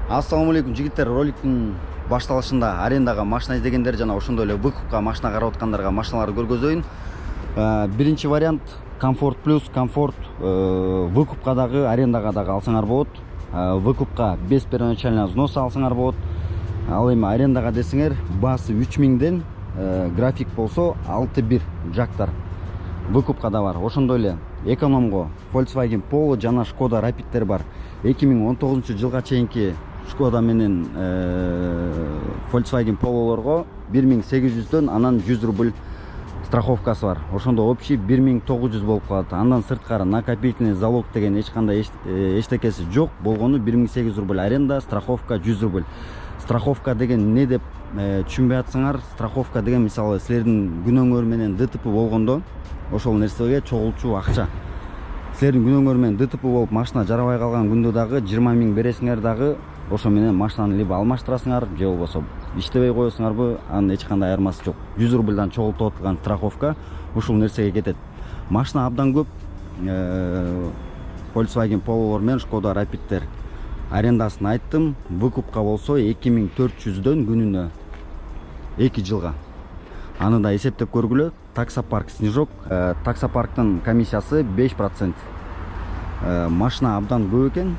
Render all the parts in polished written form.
Ассаламу алейкум жигиттер, роликтин башталышында арендага машина издегендер жана ошондой эле выкупка машина карап аткандарга машиналарды көргөзөйүн. Биринчи вариант комфорт плюс, комфорт выкупка дагы, арендага дагы алсаңар болот. Выкупка без первоначального взноса алсаңар болот. Ал эми арендага десеңер баасы 3000ден, график болсо 6.1 жактар. Выкупка да бар. Ошондой эле экономго Volkswagen Polo жана Skoda Rapid'тер бар. 2019 жылга чейинки Skoda менен Volkswagen Polo'лорго 1800дөн анан 100 рубль страховкасы бар. Ошондо общий 1900 болуп калат. Андан сырткары накопительный залог деген эч кандай эчтекеси жок. Болгону 1800 рубль аренда, страховка 100 рубль. Страховка деген эмне деп түшүнбөй атсаңар, страховка деген мисалы силердин күнөөңөр менен ДТП болгондо ошол нерсеге чогулчу акча. Силердин күнөөңөр менен ДТП болуп машина жарабай калган күндө дагы 20 000 бересиңер дагы ошо менен машинаны либо алмаштырасыңар, же болбосо иштебей коесуңарбы, анын эч кандай айырмасы жок. 100 рубльдан чогултуп атылган страховка ушул нерсеге кетет. Машина абдан көп. Volkswagen Polo'лор менен Skoda Rapid'тер арендасын айттым. Выкупка болсо 2400дөн күнүнө 2 жылга. Аны да эсептеп көргүлө. Таксопарк снижок. Таксопарктын комиссиясы 5%. Машина абдан көп экен.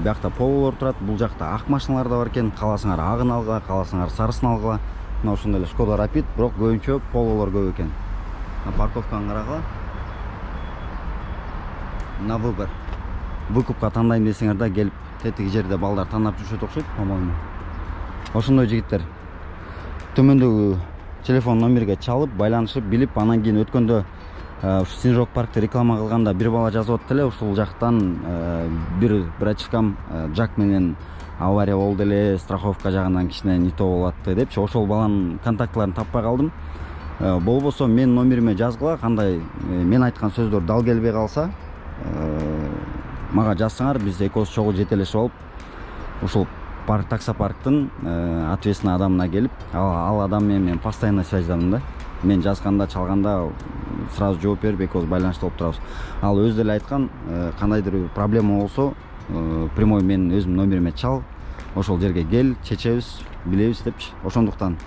Биякта Polo'лор турат. Бул жакта ак машиналар да бар экен. Кааласаңар агын алгыла, кааласаңар сарысын алгыла. Мына ошондой эле Skoda Rapid, бирок көбүнчө Polo'лор көп экен. Парковканы карагыла. На выбор. Выкупка тандайм десеңер да келип тетиги жерде балдар тандап жүрүшөт окшойт, по-моему. Ошондой жигиттер. Төмөндөгү телефон номерге чалып, байланышып, билип, анан кийин өткөндө ушу Снежок паркты реклама кылганда бир бала жазып атты эле, ушул жактан бир брачкам жак менен авария болду эле, страховка жагынан кичине не то болуп атты депчи. Ошол баланын контактларын таппай калдым. Болбосо мен номериме жазгыла, кандай мен айткан сөздөр дал келбей калса, мага жазсаңар, биз экөөбүз чогуу жетелешип алып, ушул таксопарктын ответственный адамына келип, ал адам менен мен постоянно связьдамын да. Мен жазганда, чалганда сразу жооп берип, экөөбүз байланышта болуп турабыз. Ал өзү деле айткан, кандайдыр проблема болсо, прямой менин өзүмдүн номериме чал, ошол жерге кел, чечебиз, билебиз депчи. Ошондуктан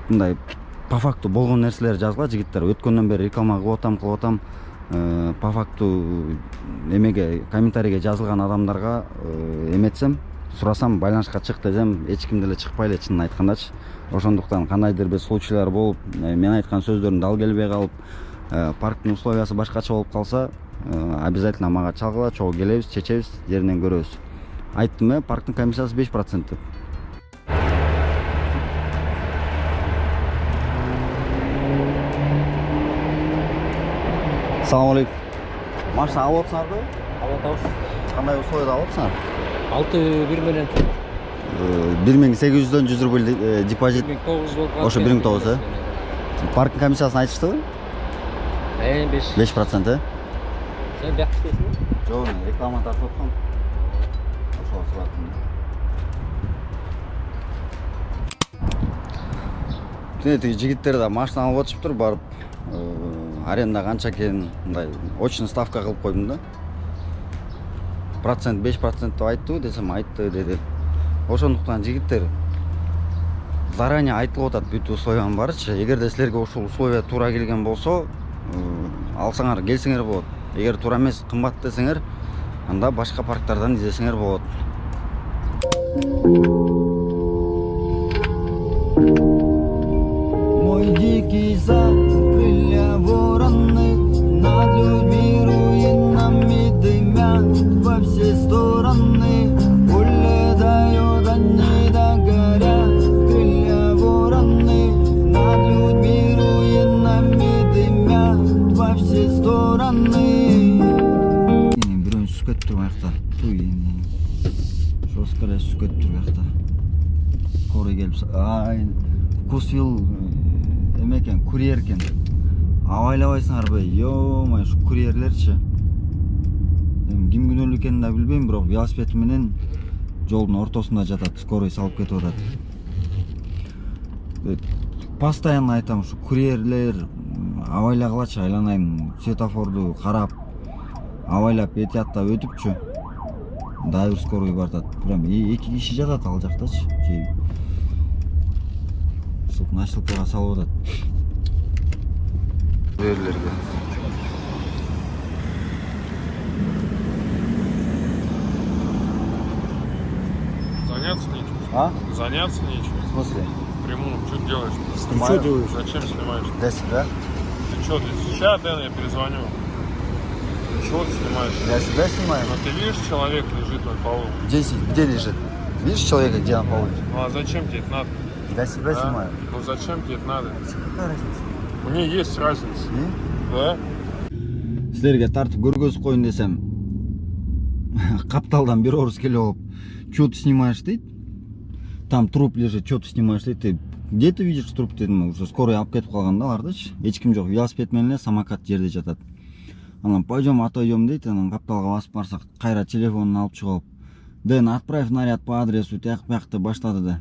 мындай по факту болгон нерселер жазгыла жигиттер. Өткөндөн бери реклама кылып атам. По факту эмеге комментарийге жазылган адамдарга эметсем, сурасам, байланышка чык десем, эч ким деле чыкпай эле, чынын айткандачы. Ошондуктан кандайдыр бир случайлар болуп, мен айткан сөздөрүм дал келбей калып, парктын условиясы башкача болуп калса, обязательно мага чалгыла, чогуу келебиз, чечебиз, жеринен көрөбүз. Айттым, парктын комиссиясы 5% деп. Assalamu alaikum. Машина алып атсыңарбы? Алып атабыз. Кандай условияда алып атсыңар? 6.1 менен 1800дөн 100 рубль депозит. 1900 болуп калат. Ошо 1900, Парктын комиссиясын айтыштыбы? 5%. 5%, Сен бияк иштейсиңби? Жок, мен реклама тартып аткам. Ошого сураттым. Тиги жигиттер да машина алып атышыптыр, барып аренда канча экен, мындай очный ставка кылып койдум да. Процент 5% деп айттыбы десем, айтты деди. Ошондуктан жигиттер заранее айтылып атат бүт условиянын барычы. Эгерде силерге ушул условия туура келген болсо, алсаңар, келсеңер болот. Эгер туура эмес, кымбат десеңер, анда башка парктардан издесеңер болот. Мой дикий сад, крылья вороны, над людьми руинами дымят во все стороны. Улетают они догорят, крылья вороны, над людьми руинами дымят во все стороны. Бирөөнү сүзүп кетиптир буякта. Жостко эле сүзүп кетиптир буякта. Скорый келип, вкусвилл эме экен, курьер экен. Абайлабайсыңарбы? Ё-май, ушу курьерлерчи. Ким күнөөлүү экенин да билбейм, бирок велосипед менен жолдун ортосунда жатат, скорый салып кетип атат. Постоянно айтам, ушу курьерлер абайлагылачы, айланайм, светофорду карап, абайлап этияттап өтүпчү. дагы бир скорый баратат. Прям 2 киши жатат ал жактачы. Суп носилкага салып атат. Жерлерге. Заняться нечем. А? Заняться нечем. В смысле? Прямую. Что делаешь? Снимаю. Что делаешь? Зачем снимаешь? Для себя? Ты что, ты сейчас, Дэн, я перезвоню. Чего ты снимаешь? Для себя снимаю. Ну ты видишь, человек лежит на полу. Где лежит? Видишь человека, где он полу? Ну а зачем тебе это надо? Для себя А? снимаю. Ну зачем тебе это надо? Какая разница? Мне есть разница. Да? Силерге тартып көргөзүп коюн десем, капталдан бир орус келип алып, что ты снимаешь дейт. Там труп лежит, что ты снимаешь дейт. Ты где ты видишь труп дедим, уже скорый алып кетип калган да алардычы. Эч ким жок, велосипед менен эле самокат жерде жатат. Анан пойдем отойдем дейт, анан капталга басып барсак, кайра телефонун алып чыгып алып, Дэн, отправь наряд по адресу тияк бияк деп баштады да.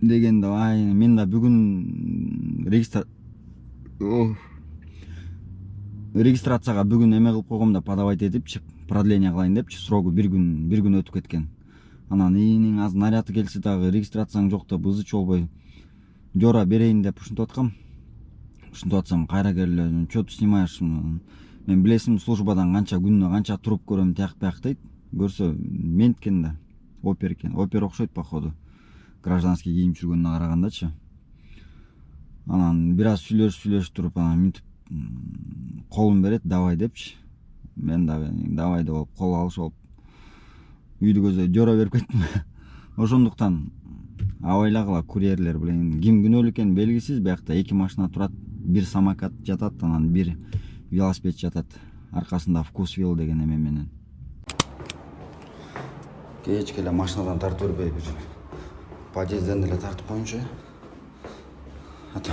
Дегенде, ай, мен да бүгүн регистрацияга бүгүн эме кылып койгом да, подавать этипчи, продление кылайын депчи, срогу bir gün өтүп кеткен. Анан ийинин азыр наряды келсе дагы регистрацияң жок деп ызы чолбой жора берейин деп ушинтип аткам. Ушинтип атсам кайра келип, что ты снимаешь? Мен билесиң, службадан канча күнүнө канча туруп көрөм тияк бияк дейт. Көрсө мент экен да, опер экен. Опер окшойт походу. Гражданский кийим жүргөнүнө карагандачы. Анан бир аз сүйлөшүп туруп, анан минтип колун берет, давай депчи. Мен дагы давай деп алып кол алышып алып үйдү көздөй жора берип кеттим. Ошондуктан абайлагыла курьерлер билен ким күнөөлүү экени белгисиз. Биякта 2 машина турат, бир самокат жатат, анан бир велосипед жатат. Аркасында Вкусвилл деген эме менен. Кечке эле машинадан тартып бербей бир подъезден эле тартып коюнчу. Ата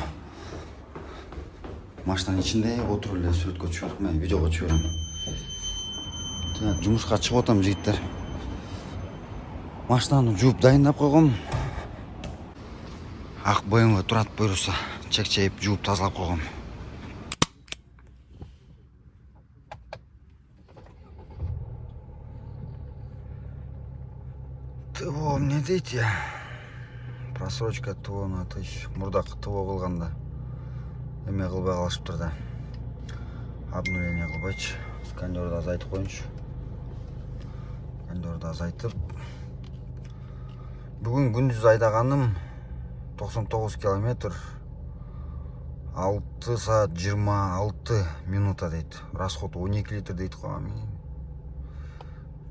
машинанын ичинде отуруп эле сүрөткө түшүп, мен видеого түшүп берем. Жумушка чыгып атам жигиттер. Машинаны жууп дайындап койгом. Ак BMW турат буюрса, чек-чейип жууп тазалап койгом. ТВО эмне дейт я? Просрочка ТВО на 1000. Мурдак ТВО кылганда эме кылбай калышыптыр да. Обновление кылбайчы. Сканерди азайтып коюнчу. Сканерди азайтып. Бүгүн күндүз айдаганым 99 километр 6 саат 26 минута дейт. Расход 12 литр дейт го.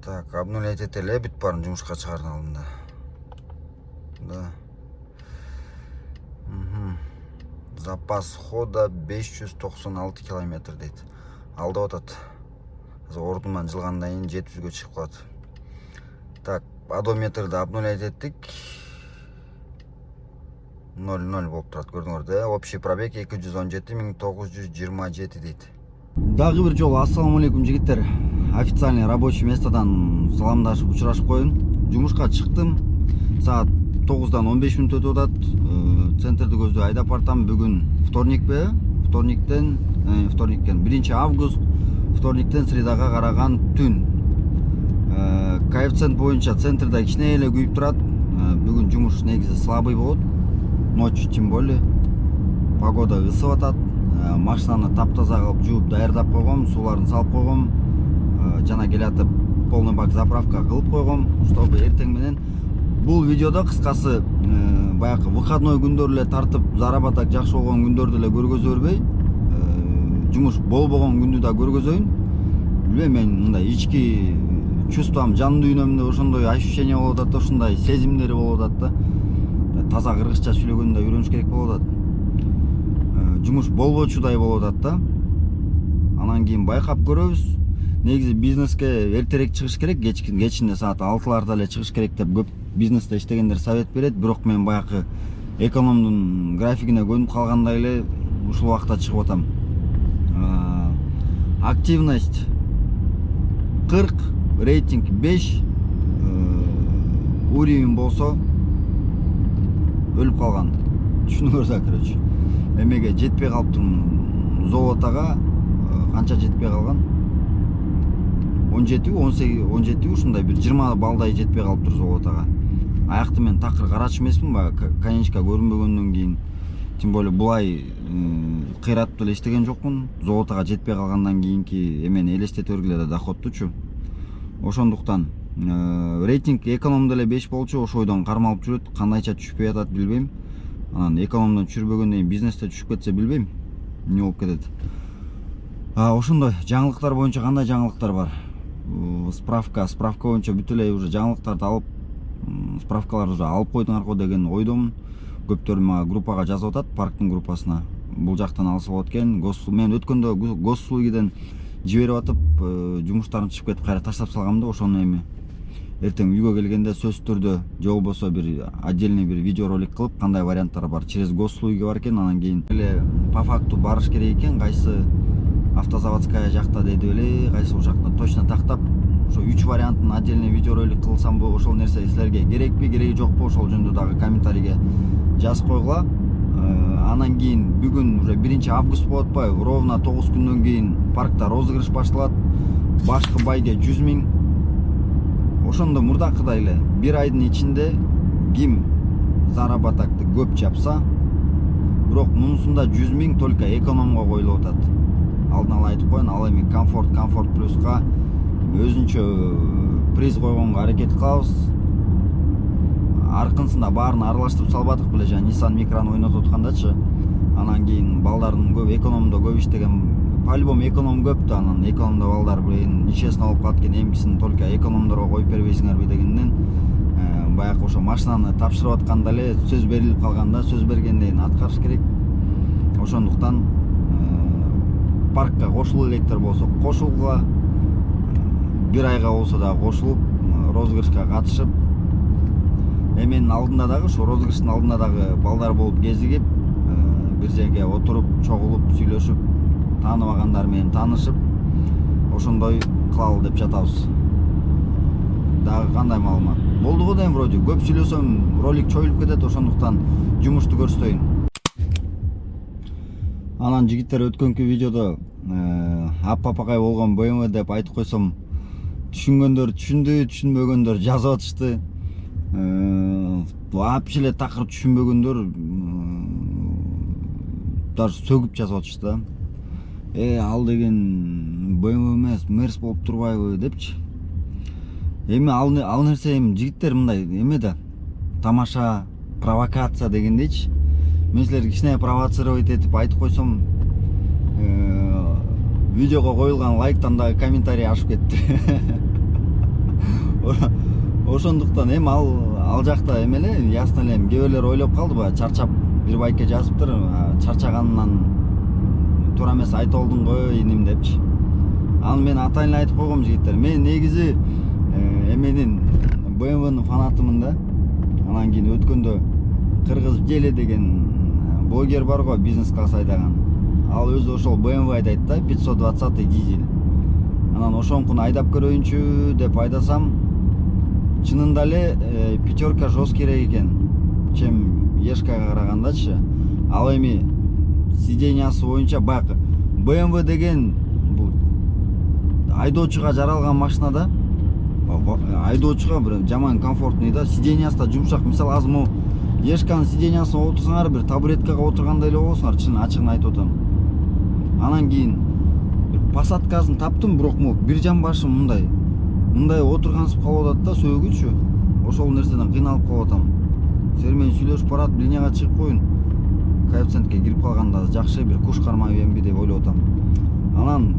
Так, обнулять этеле бүт барын жумушка чыгардын алдында. Да. Запас хода 596 километр дейт. Алдап атат. Азыр ордунан жылгандан кийин 700гө чыгып калат. Так, одометрди обнулять эттик. 00 болуп турат, көрдүңөр да. Общий пробег 217.927 дейт. Дагы бир жолу ассаламу алейкум жигиттер. Официальный рабочий местодан саламдашып учурашып коюн. Жумушка чыктым. Саат 9-дан 15 мүнөт өтүп атат. Центрди көздөй айдап бартам. Бүгүн вторникпи? Вторниктен 1 август. Вторниктен средага караган түн. Коэффициент боюнча центрда кичине эле күйүп турат. Бүгүн жумуш негизи слабый болот. Ночь тем более. Погода ысып атат. Машинаны таптаза кылып жууп даярдап койгом, сууларын салып койгом. Жана келатып полный бак заправка кылып койгом, чтобы эртең менен бул видеодо кыскасы баягы выходной күндөр эле тартып заработок жакшы болгон күндөрдү эле көргөзө бербей, жумуш болбогон күндү да көргөзөйүн. Билбейм, мен мындай ички чувством, жан дүйнөмдө ошондой ощущение болуп атат, ушундай сезимдери болуп атат да. Таза кыргызча сүйлөгөндө үйрөнүш керек болуп атат. Жумуш болбочудай болуп атат да. Анан кийин байкап көрөбүз. Негизи бизнеске эртерээк чыгыш керек, кечинде саат 6-ларда эле чыгыш керек деп көп бизнесте иштегендер совет берет. Бирок мен баягы экономдун графигине көнүп калгандай эле ушул убакта чыгып атам. Активность 40, рейтинг 5, уровень болсо өлүп калган. Түшүнүңөр да, короче. Эмеге жетпей калыптырмын. Золотого канча жетпей калган? 17 ушундай бир 20 балдай жетпей калыптыр золотого. Аякты мен такыр карачы эмесмин баягы конечка көрүнбөгөндөн кийин. Тем более булай кыйратып эле иштеген жокмун. Золотого жетпей калгандан кийинки эмени элестете бергиле да доходтучу. Ошондуктан рейтинг экономдо эле 5 болчу, ошо ойдон кармалып жүрөт. Кандайча түшпөй атат билбейм. Анан экономдон түшүрбөгөндөн кийин бизнесте түшүп кетсе билбейм. Не болуп кетет. Ошондой жаңылыктар боюнча кандай жаңылыктар бар? Справка боюнча бүт эле уже жаңылыктарды алып, справкаларды уже алып койдуңарбы деген ойдомун. Көптөр мага группага жазып атат, парктын группасына. Бул жактан алса болот экен. Мен өткөндө госуслугиден жиберип атып, жумуштарым чыгып кетип кайра таштап салгам да, ошону эми эртең үйгө келгенде сөзсүз түрдө же болбосо бир отдельный бир видеоролик кылып, кандай варианттар бар. Через госуслуги бар экен, анан кийин эле по факту барыш керек экен. Кайсы автозаводская жакта деди эле, кайсы ушакта точно тактап, ошо 3 вариантын отдельный видеоролик кылсам бу, ошол нерсе силерге керекпи, кереги жокпу, ошол жөнүндө дагы комментарийге жазып койгула. Анан кийин бүгүн уже 1-август болуп атпайбы? Ровно 9 күндөн кийин паркта розыгрыш башталат. Башкы байге 100 000. Ошондо мурдакыдай эле бир айдын ичинде ким заработокты көп чапса, бирок мунусунда 100 000 только экономго коюлуп атат. Алдын ала айтып коеюн, ал эми комфорт плюска өзүнчө приз койгонго аракет кылабыз. Аркынсында баарын аралаштырып салбадык беле, жана Nissan Micra'ны ойнотуп аткандачы. Анан кийин балдардын көп экономдо көп иштеген, по-любому эконом көп да, анан экономдо балдар блин нечестно болуп калат экен, эмгисин только экономдорго коюп бербейсиңерби дегенден баягы ошо машинаны тапшырып атканда эле сөз берилип калганда, сөз бергенден аткарыш керек. Ошондуктан паркка кошулуу электер болсо кошулгула, бир айга болсо да кошулуп розыгрышка катышып, эменин алдында дагы, ошо розыгрыштын алдында дагы балдар болуп кезигип, бир жерге отуруп, чогулуп, сүйлөшүп, тааныбагандар менен таанышып, ошондой кылалы деп жатабыз. Дагы кандай маалымат? Болду го дейм вроде. Көп сүйлөсөм ролик чоюлуп кетет, ошондуктан жумушту көрсөтөйүн. Анан жигиттер өткөнкү видеодо аппапакай болгон BMW деп айтып койсом, түшүнгөндөр түшүндү, түшүнбөгөндөр жазып атышты. Вообще эле такыр түшүнбөгөндөр даже сөгүп жазып атышты да. Ал деген BMW эмес, Mercedes болуп турбайбы депчи. Эми ал нерсе эми жигиттер мындай эме да, тамаша, провокация дегендейчи. Мен силерге кичине провоцировать этип айтып койсом, видеого коюлган лайктан дагы комментарий ашып кетти. Ошондуктан эми ал жакта эме эле, ясно эле, кээ бирлер ойлоп калды баягы чарчап бир байке жазыптыр, чарчаганынан туура эмес айтып алдың го иним депчи. Аны мен атайын айтып койгом жигиттер. Мен негизи эменин BMW-нын фанатымын да. Анан кийин өткөндө Кыргыз Желе деген блогер бар го, бизнес класс айдаган. Ал өзү ошол BMW айдайт да, 520 дизель. Анан ошонкуну айдап көрөйүнчү деп айдасам, чынында эле пятерка жоз керек экен, чем Ешкага карагандачы. Ал эми сидениясы боюнча баягы BMW деген бул айдоочуга жаралган машина да. Айдоочуга бир жаман комфортный да, сидениясы да жумшак. Мисалы азыр могу Ешканын сидениясына отурсаңар, бир табуреткага отургандай эле болосуңар, чын ачыгын айтып атам. Анан кийин посадкасын таптым, бирок могу бир жамбашым мындай отургансып калып атат да, сөөгүчү. Ошол нерседен кыйналып калып атам. Силер менен сүйлөшүп барат, линияга чыгып коюн. Коэффициентке кирип калганда жакшы бир куш кармайбенби деп ойлоп атам. Анан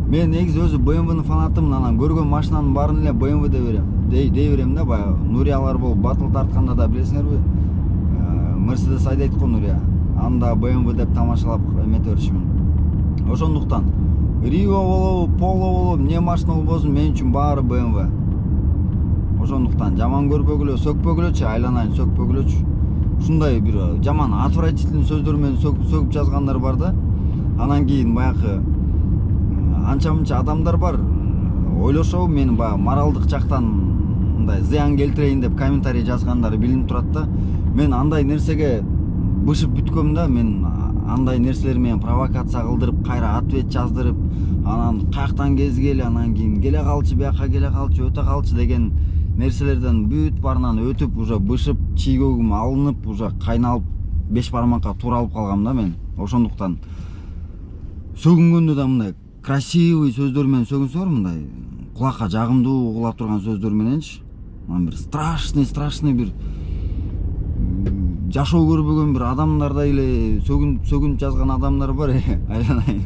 мен негизи өзү BMW-нын фанатымын. Анан көргөн машинанын баарын эле BMW дей берем да. Баягы Нуриялар болуп батыл тартканда да билесиңерби, Mercedes айдайт го Нурия. Анда BMW деп тамашалап эмете беришимин. Ошондуктан Рио болобу, Polo болобу, эмне машина болбосун, мен үчүн баары BMW. Ошондуктан жаман көрбөгүлө, сөкпөгүлөчү, айланайын сөкпөгүлөчү. Ушундай бир жаман отвратительный сөздөр менен сөгүп жазгандар бар да. Анан кийин баягы анча-мынча адамдар бар, ойлошобу мени баягы моралдык жактан мындай зыян келтирейин деп комментарий жазгандар билинип турат да. Мен андай нерсеге бышып бүткөм да. Мен андай нерселер менен провокация кылдырып, кайра ответ жаздырып, анан каяктан кезгели, анан кийин келе калчы, бияка келе калчы, өтө калчы деген нерселерден бүт барынан өтүп, уже бышып, чийгөгүм алынып, уже кайналып 5 бармакка туура алып калгам да мен. Ошондуктан сөгүнгөндө да мындай красивый сөздөр менен сөгүнсөңөр, мындай кулакка жагымдуу угула турган сөздөр мененчи. Анан бир страшный бир жашоо көрбөгөн бир адамдардай эле сөгүнүп жазган адамдар бар, айланайын.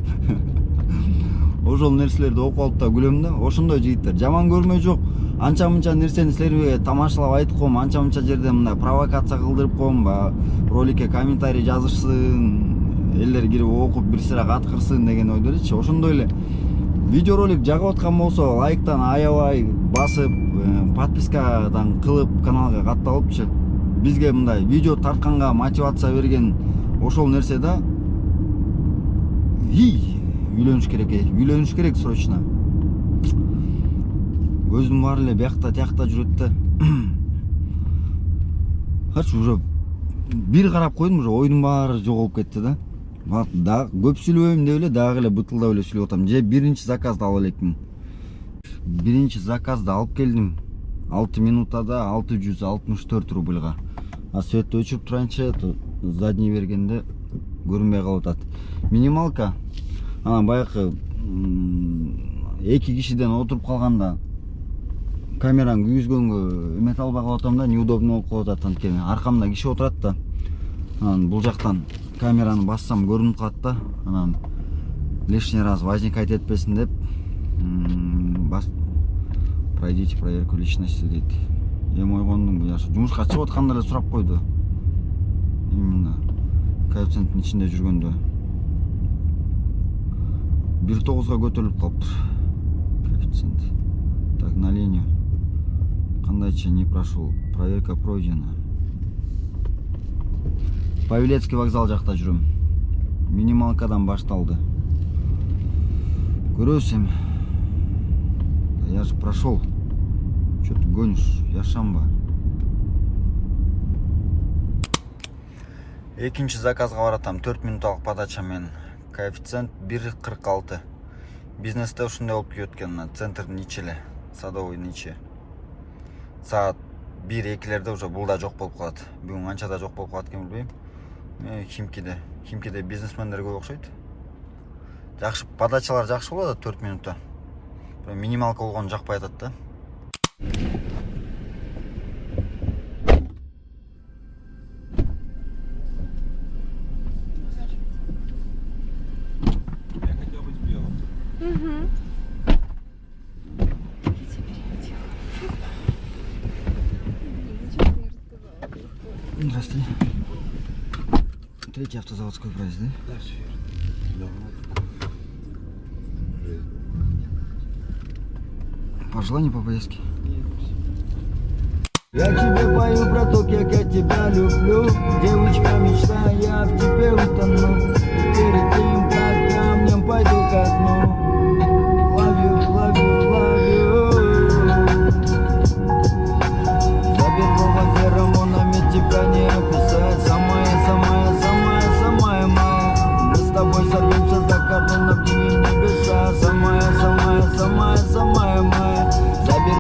Ошол нерселерди окуп алып да күлөм да. Ошондой жигиттер жаман көрмө жок. Анча-мынча нерсени силерге тамашалап айтып коем, анча-мынча жерде мындай провокация кылдырып коем, роликке комментарий жазышсын, элдер кирип окуп бир сыра каткырсын деген ойдо элечи. Ошондой эле видеоролик жагып аткан болсо, лайктан аябай басып, подпискадан кылып, каналга катталыпчы. Бизге мындай видео тартканга мотивация берген ошол нерсе да. Үйлөнүш керек срочно. Көзүм бар эле биякта тиякта жүрөт да. Карчы уже бир карап койдум, уже ойдун баары жоголуп кетти да. Да көп сүйлөбөйм деп эле дагы эле бытылдап эле сүйлөп атам. Же биринчи заказды алып элекмин. Биринчи заказды алып келдим. 6 минутада 664 рубльга. А светти өчүрүп турайынчы, задний бергенде көрүнбөй калып атат. Минималка. Анан баягы 2 кишиден отуруп калганда камераны күйгүзгөнгө эмете албай калып атам да, неудобно болуп калып атат. Анткени аркамда киши отурат да. Анан бул жактан камераны бассам көрүнүп калат да. Анан лишний раз возникать этпесин деп пройдите проверку личности дейт. Эми ойгондум, бу жашы жумушка чыгып атканда эле сурап койду. Именно коэффициенттин ичинде жүргөндө 1.9га көтөрүлүп калыптыр коэффициент. Так, на линию. Кандайча не прошел. Проверка пройдена. Павелецкий вокзал жакта жүрөм. Минималкадан башталды. Көрөсүз эми. Я же прошел. Что ты гонишь? Я шамба. Экинчи заказга баратам. 4 минуталык подача менен. Коэффициент 1.46. Бизнесте ушундай болуп кетет экен. Центрдин ичи эле, садовойдун ичи. Саат 1-2лерде уже бул да жок болуп калат. Бүгүн канчада жок болуп калат экен билбейм. Химкиде бизнесмендер көп окшойт. Жакшы подачалар жакшы болот 4 минутта. Минималка болгон жакпай атат да. Здравствуйте. Третий автозаводской проезд, да? Да, все верно. Пожелания по поездке? Я тебе пою про то, как я тебя люблю. Девочка мечта, я в тебе утону. Перед тем, как камнем пойду ко дну. Love you, love you, love you. За первого феромонами тебя не описать. Самая моя. Мы с тобой сорвемся за кордон, обнимем небеса. Самая моя. Забер...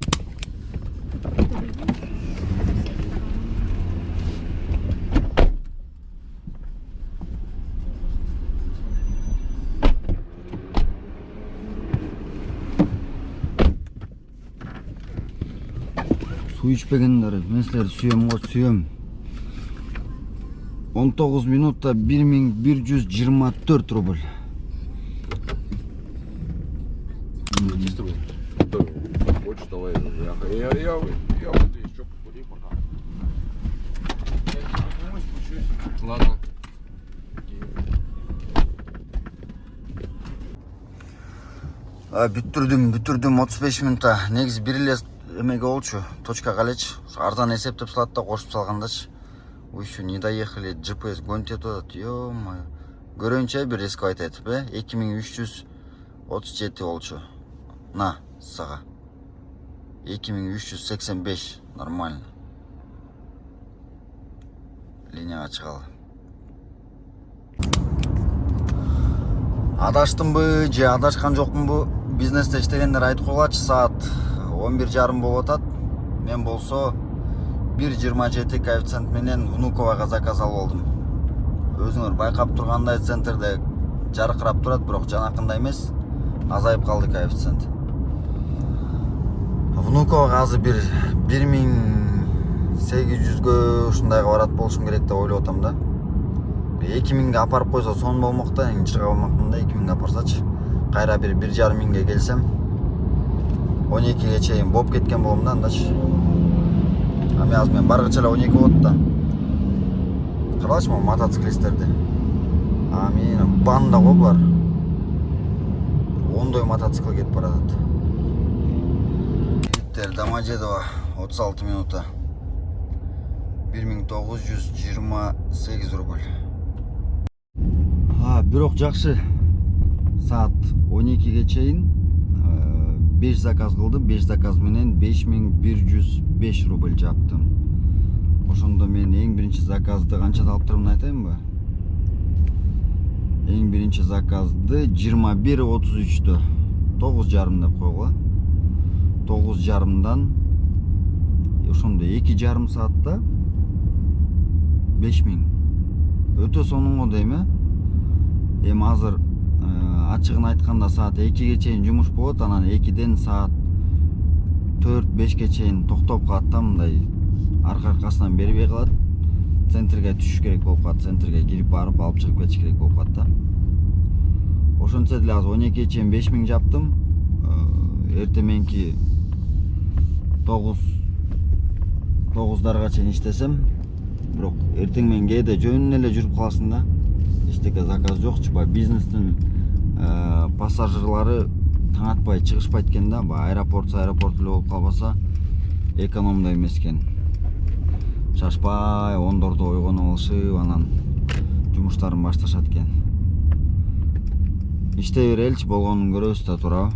Суу ичпегендер, мен силерди сүйөм го, сүйөм. 19 минутта 1124 рубль. Хочешь, давай. Я вот еще покурю пока. Я спущусь. Ладно. Бүтүрдүм 35 минутта. Негизи бир эле эмеге болчу, точкага элечи. Арзан эсептеп салат да кошуп салгандачы. Уйшу, не доехали, GPS гонит атат, ё-моё. Көрөйүнчө бир риск айтып, 2337 болчу. На, сага. 2385, нормально. Линияга чыгалы. Адаштымбы же адашкан жокмунбу? Бизнесте иштегендер айтып койгулачы. Саат 11:30 болуп атат. Мен болсо 1.27 коэффициент менен Внуковага заказ алып алдым. Өзүңөр байкап тургандай центрде жаркырап турат, бирок жанакындай эмес. Азайып калды коэффициент. Внуковага азыр бир 1800гө ушундайга барат болушум керек деп ойлоп атам да. 2000 апарып койсо сон болмок да, эң чыга болмокмун да. 2000 апарсачы кайра бир 1,5 келсем 12ге чейин болуп кеткен болом да андачы. Ами азыр мен баргыча эле 12 болот да. Карачы могу мотоциклисттерди. Ами банда го булар. Ондой мотоцикл кетип баратат. Жигиттер, Домодедово 36 минута. 1928 рубль. Бирок жакшы. Саат 12ге чейин 5 заказ кылдым. 5 заказ менен 5105 рубль жаптым. Ошондо мен эң биринчи заказды канчада алып турмун айтайынбы? Эң биринчи заказды 21:33дө 9:30 деп койгула. 9:30дан ошондо 2,5 саатта 5000. Өтө сонун дейм э. Эми азыр ачыгын айтканда саат 2ге чейин жумуш болот, анан 2ден саат 4-5ке чейин токтоп калат да, мындай арка-аркасынан бербей калат. Центрге түшүш керек болуп калат, центрге кирип барып алып чыгып кетиш керек болуп калат да. Ошончо деле азыр 12ге чейин 5000 жаптым. Эртең мененки 9:00дарга чейин иштесем, бирок эртең менен кээде жөнүнө эле жүрүп каласың да. Эчтеке заказ жокчу, бизнестин пассажирлары таң атпай чыгышпайт экен да. Аэропорт эле болуп калбаса экономдой эмес экен. Шашпай 10:00до ойгонуп алышып, анан жумуштарын башташат экен. Иштей береличи, болгонун көрөбүз да, туурабы?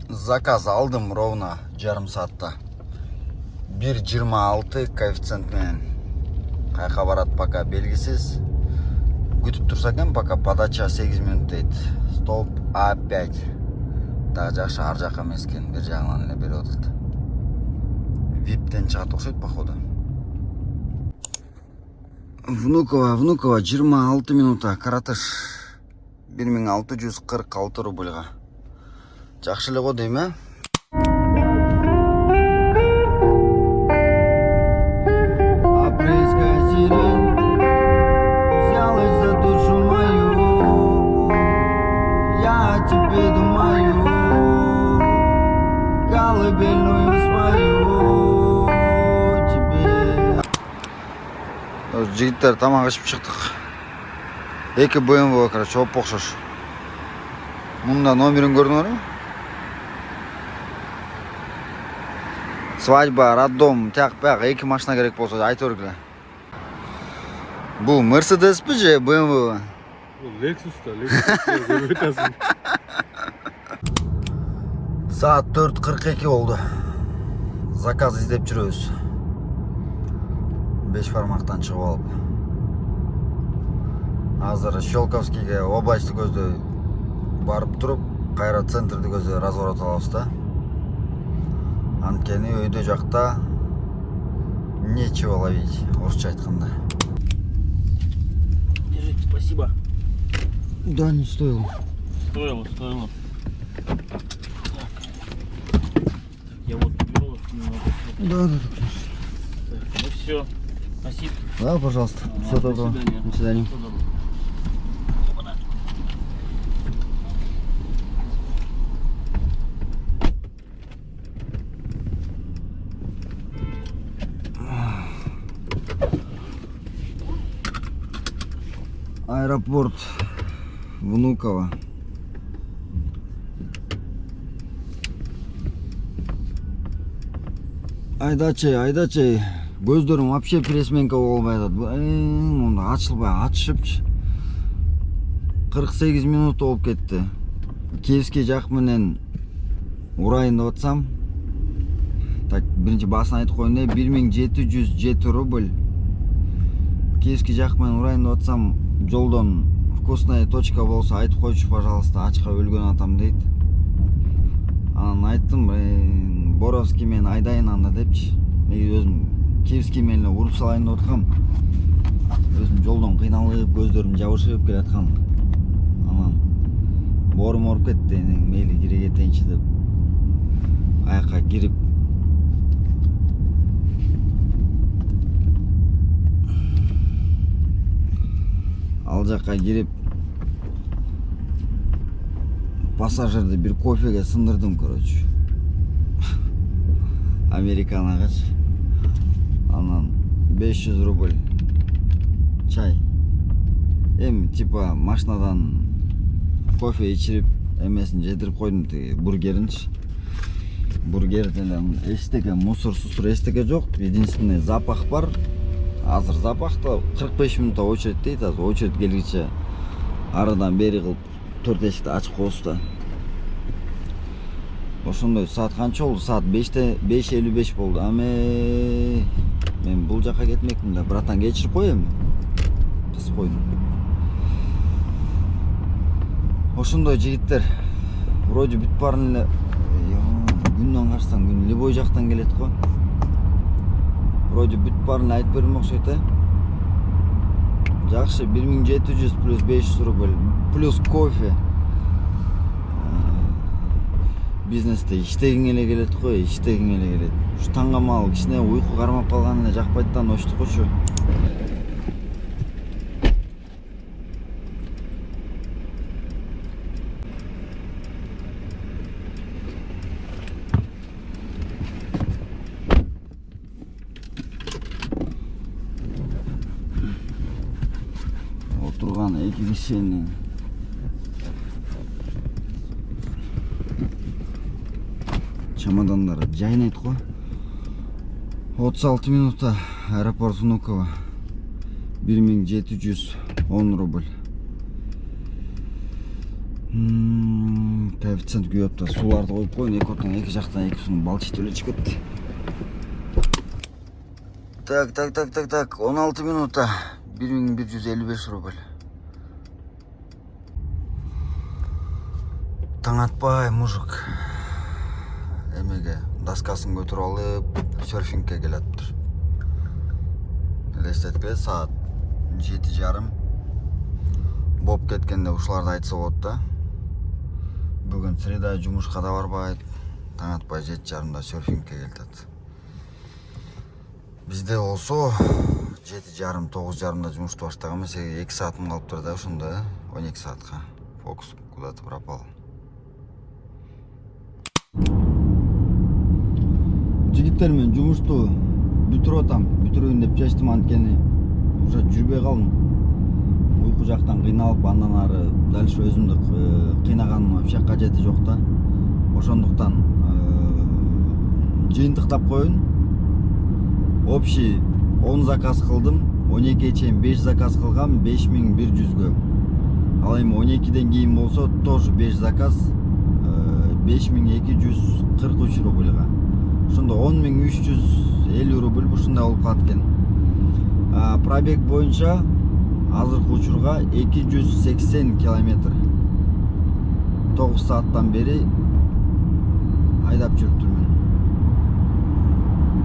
Заказ алдым ровно жарым саатта. 1,26 коэффициент менен. Кайка барат пока белгисиз. Күтүп турса экен, пока подача 8 минут дейт. Стоп А5. Дагы жакшы, ар жака эмес экен, бир жагынан эле берип атат. Виптен чыгат окшойт походу. Внуково 26 минута, Каратыш 1646 рубльга. Жакшы эле го дейм э. Апрельская сирень взялась за душу мою. Я о тебе думаю, колыбельную спою тебе. Жигиттер, тамак ичип чыктык. 2 BMW, короче, оп окшош. Мында номерин көрдүңөрбү? Свадьба, роддом, тяк-пяк, 2 машина керек болсо айтып бергиле. Бул Mercedes-пи же BMW? Lexus'ta, Lexus'ta. Saat 4:42 oldu. Zakaz izdep жүрөбүз. 5 бармактан чыгып алып. Азыр Щелковскийге область көздө барып туруп, кайра центрди көздө разворот алабыз да. Анткени өйдө жакта нечего ловить, орусча айтканда. Держите, спасибо. Да, не стоило. Стоило. Я вот беру немного. Да. Ну все, спасибо. Да, пожалуйста. Все доброго. До свидания. Аэропорт Внуково. Айдачы. Көздөрүм вообще пресменка болбой атат. Монда ачылбай ачышыпчы. 48 минут болуп кетти. Киевский жак менен урайын деп атсам. Так, биринчи баасын айтып коеюн, 1707 рубль Киевский жак менен урайын деп атсам, жолдон вкусная точка болсо айтып койчу, пожалуйста, ачка өлгөн атам дейт. Анан айттым, Боровский менен айдайын анда депчи. Неге өзүм Киевский менен эле уруп салайын деп аткам. Өзүм жолдон кыйналып, көздөрүм жабышып келаткам. Анан боорум ооруп кетти, мейли кире кетейинчи деп аяка кирип ал жакка кирип пассажирди бир кофеге сындырдым, короче. Американагачы. Анан 500 рубль чай. Эми типа машинадан кофе ичирип эмесин жедирип койдум, тиги бургеринчи. Бургерден эчтеке мусор эчтеке жок. Единственный запах бар. Азыр запахта 45 минутта очередь дейт. Азыр очередь келгиче арадан бери кылып 4 эшикти ачып коебуз да. Ошондой саат канча болду? Саат 5:55 болду. Мен бул жака кетмекмин да. Братан, кечирип кой эми. Кысып койдум. Ошондой жигиттер. Вроде бүт барын эле. Күндөн карасаң күн Лебой жактан келет го. Вроде бүт барын айтып бермек окшойт, Жакшы, 1700 плюс 500 рубль плюс кофе. Бизнесте иштегиң эле келет го, иштегиң эле келет. Ушу таңгамал кичине уйку кармап калган эле жакпайт да, оштукучу. Отырган эки кишинин чемодандары жайнайт го. 36 минутта аэропорт Внуково. 1710 рубль. Коэффициент күйөптө сууларды коюп коюн, эки жактан эки суунун балчыты эле чыгып кетти. Так, 16 минутта 1155 рубль. Таң атпай мужик эмеге доскасын көтөрүп алып серфингке келатыптыр. Элестеткиле саат 7:30 болуп кеткенде ушуларды айтса болот да. Бүгүн среда, жумушка да барбайт. Таң атпай 7:30 серфингке келатат. Бизде болсо 7:30, 9:30 жумушту баштаган эмес, 2 саатым калыптыр да, ошондо 12 саатка фокус куда-то пропал. Жигиттер мен жумушту бүтүрүп атам, бүтүрөйүн деп чечтим, анткени уже жүрбөй калдым. Уйку жактан кыйналып, андан ары дальше өзүмдү кыйнаганым вообще кажети жок да. Ошондуктан жыйынтыктап коеюн. Общий 10 заказ кылдым, 12 чейин 5 заказ кылгам, 5100гө. Ал эми 12ден кийин болсо тоже 5 заказ 5243 рубльга. Ошондо 10350 рубль ушундай болуп калат экен. Пробег боюнча азыркы учурга 280 километр. 9 сааттан бери айдап жүрүптүрмүн.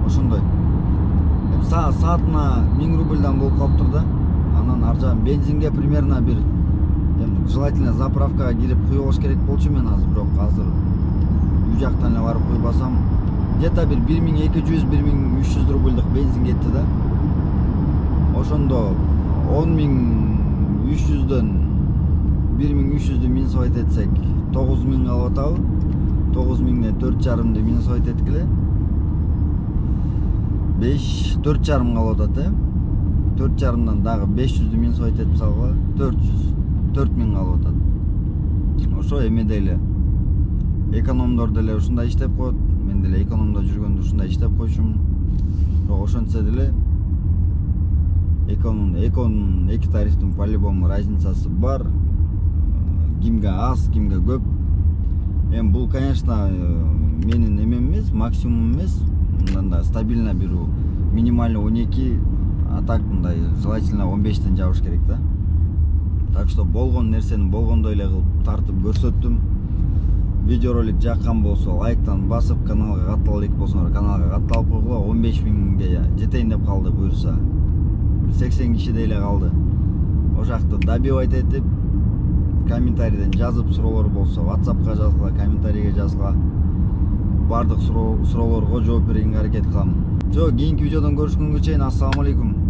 Ошондой. Саатына 1000 рубльдан болуп калыптыр да. Анан ар жагы бензинге примерно бир желательно заправкага кирип куйбаш керек болчу мен азыр, бирок азыр үй жактан эле барып куйбасам где-то бир 1200-1300 рубльдык бензин кетти да. Ошондо 10300дөн 1300дү минусовать этсек 9000 алып атабы. 9000ден 4,5ды минусовать эткиле. 4,5 калып атат, 4,5дан дагы 500дү минусовать этип салгыла 4000 калып атат. Ошо эме деле экономдор деле ушундай иштеп коет. Мен деле экономдо жүргөндө ушундай иштеп койчумун. Бирок ошентсе деле эконун эки тарифтин по-любому разницасы бар. Кимге аз, кимге көп. Эми бул, конечно, менин эмем эмес, максимум эмес. Мындан да стабильно берүү минимально 12, А так мындай желательно 15тен жабыш керек да. Так что болгон нерсени болгондой эле кылып тартып көрсөттүм. Видеоролик жаккан болсо лайктан басып, каналга каттала элек болсоңор каналга катталып койгула. 15 миңге жетейин деп калды буюрса. 80 кишидей эле калды. Ошакты добивать этип комментарийден жазып суроолор болсо WhatsAppка жазгыла, комментарийге жазгыла. Бардык суроолорго жооп берүүгө аракет кылам. Жо, кийинки видеодон көрүшкөнгө чейин ассаламу алейкум.